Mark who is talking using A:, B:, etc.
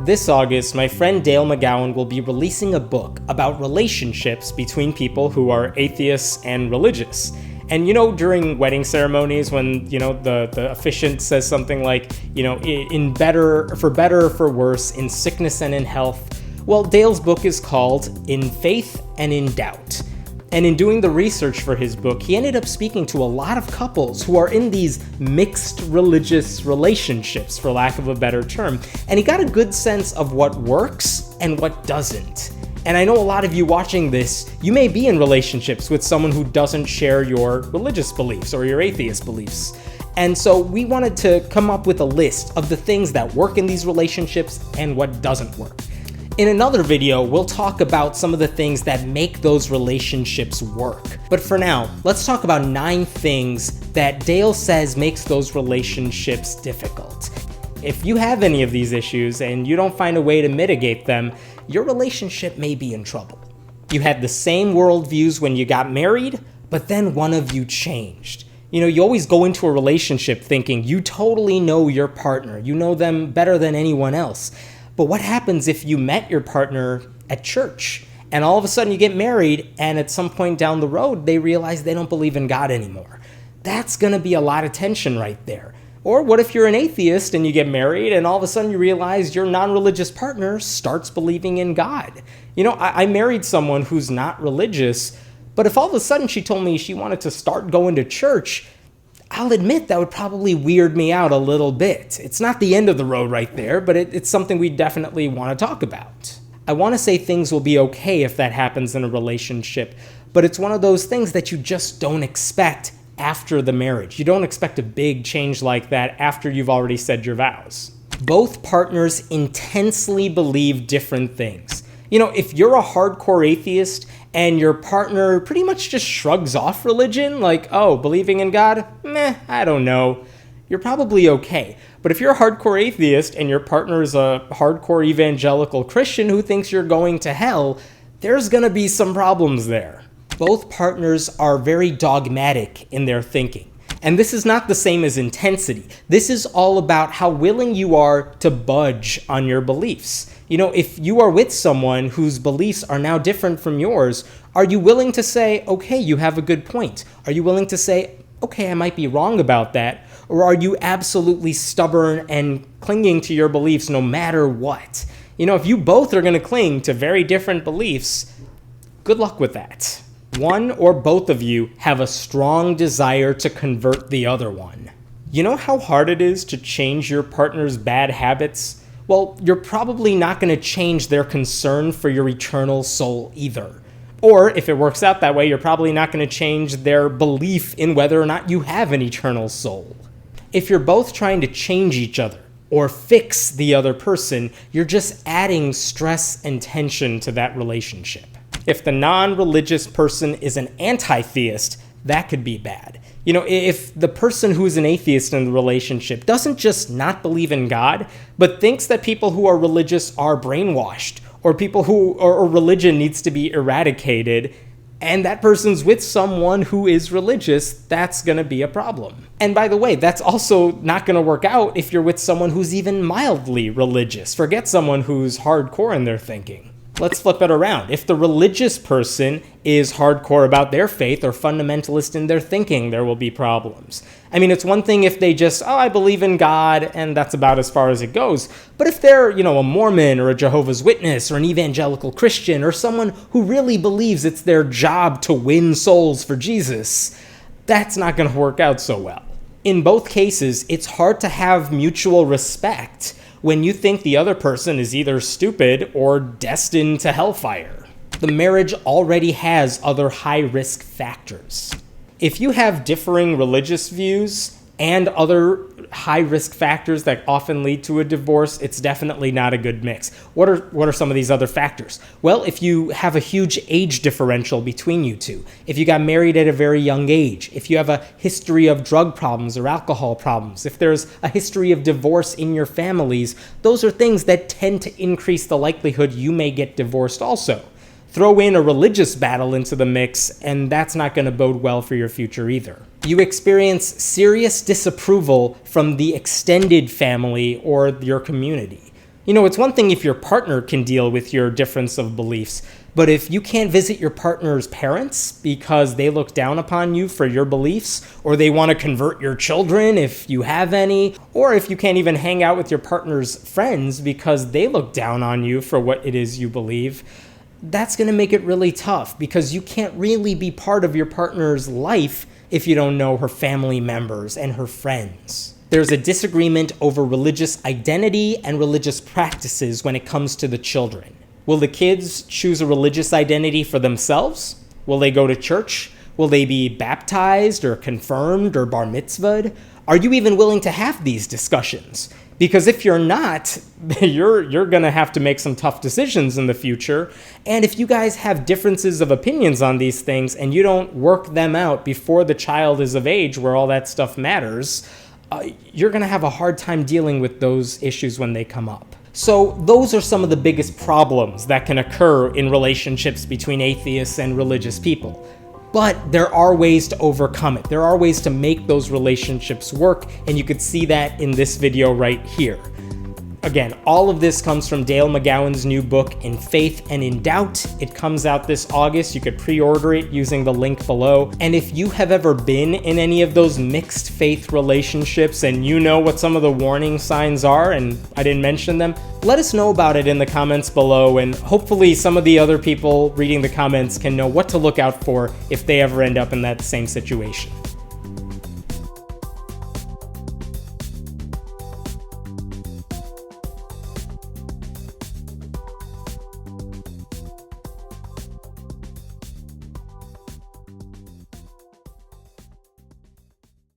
A: This August, my friend Dale McGowan will be releasing a book about relationships between people who are atheists and religious. And during wedding ceremonies when, the officiant says something like, for better or for worse, in sickness and in health, well, Dale's book is called In Faith and in Doubt. And in doing the research for his book, he ended up speaking to a lot of couples who are in these mixed religious relationships, for lack of a better term. And he got a good sense of what works and what doesn't. And I know a lot of you watching this, you may be in relationships with someone who doesn't share your religious beliefs or your atheist beliefs. And so we wanted to come up with a list of the things that work in these relationships and what doesn't work. In another video, we'll talk about some of the things that make those relationships work. But for now, let's talk about 9 things that Dale says makes those relationships difficult. If you have any of these issues and you don't find a way to mitigate them, your relationship may be in trouble. You had the same worldviews when you got married, but then one of you changed. You always go into a relationship thinking you totally know your partner, you know them better than anyone else. But what happens if you met your partner at church and all of a sudden you get married and at some point down the road they realize they don't believe in God anymore? That's going to be a lot of tension right there. Or what if you're an atheist and you get married and all of a sudden you realize your non-religious partner starts believing in God? I married someone who's not religious, but if all of a sudden she told me she wanted to start going to church, I'll admit that would probably weird me out a little bit. It's not the end of the road right there, but it's something we definitely want to talk about. I want to say things will be okay if that happens in a relationship, but it's one of those things that you just don't expect after the marriage. You don't expect a big change like that after you've already said your vows. Both partners intensely believe different things. If you're a hardcore atheist and your partner pretty much just shrugs off religion, like, oh, believing in God? Meh, I don't know. You're probably okay. But if you're a hardcore atheist and your partner is a hardcore evangelical Christian who thinks you're going to hell, there's going to be some problems there. Both partners are very dogmatic in their thinking. And this is not the same as intensity. This is all about how willing you are to budge on your beliefs. If you are with someone whose beliefs are now different from yours, are you willing to say, okay, you have a good point? Are you willing to say, okay, I might be wrong about that? Or are you absolutely stubborn and clinging to your beliefs no matter what? If you both are going to cling to very different beliefs, good luck with that. One or both of you have a strong desire to convert the other one. You know how hard it is to change your partner's bad habits? Well, you're probably not going to change their concern for your eternal soul either. Or if it works out that way, you're probably not going to change their belief in whether or not you have an eternal soul. If you're both trying to change each other or fix the other person, you're just adding stress and tension to that relationship. If the non-religious person is an antitheist, that could be bad. If the person who's an atheist in the relationship doesn't just not believe in God, but thinks that people who are religious are brainwashed, or people or religion needs to be eradicated, and that person's with someone who is religious, that's going to be a problem. And by the way, that's also not going to work out if you're with someone who's even mildly religious. Forget someone who's hardcore in their thinking. Let's flip it around. If the religious person is hardcore about their faith or fundamentalist in their thinking, there will be problems. It's one thing if they just, I believe in God, and that's about as far as it goes. But if they're, a Mormon or a Jehovah's Witness or an evangelical Christian or someone who really believes it's their job to win souls for Jesus, that's not going to work out so well. In both cases, it's hard to have mutual respect when you think the other person is either stupid or destined to hellfire. The marriage already has other high-risk factors. If you have differing religious views and other high-risk factors that often lead to a divorce, it's definitely not a good mix. What are some of these other factors? Well, if you have a huge age differential between you two, if you got married at a very young age, if you have a history of drug problems or alcohol problems, if there's a history of divorce in your families, those are things that tend to increase the likelihood you may get divorced also. Throw in a religious battle into the mix, and that's not going to bode well for your future either. You experience serious disapproval from the extended family or your community. You know, it's one thing if your partner can deal with your difference of beliefs, but if you can't visit your partner's parents because they look down upon you for your beliefs, or they want to convert your children if you have any, or if you can't even hang out with your partner's friends because they look down on you for what it is you believe, that's going to make it really tough because you can't really be part of your partner's life if you don't know her family members and her friends. There's a disagreement over religious identity and religious practices when it comes to the children. Will the kids choose a religious identity for themselves? Will they go to church? Will they be baptized or confirmed or bar mitzvahed? Are you even willing to have these discussions? Because if you're not, you're going to have to make some tough decisions in the future. And if you guys have differences of opinions on these things and you don't work them out before the child is of age where all that stuff matters, you're going to have a hard time dealing with those issues when they come up. So those are some of the biggest problems that can occur in relationships between atheists and religious people. But there are ways to overcome it. There are ways to make those relationships work, and you could see that in this video right here. Again, all of this comes from Dale McGowan's new book, In Faith and in Doubt. It comes out this August. You could pre-order it using the link below. And if you have ever been in any of those mixed faith relationships and you know what some of the warning signs are, and I didn't mention them, let us know about it in the comments below, and hopefully some of the other people reading the comments can know what to look out for if they ever end up in that same situation.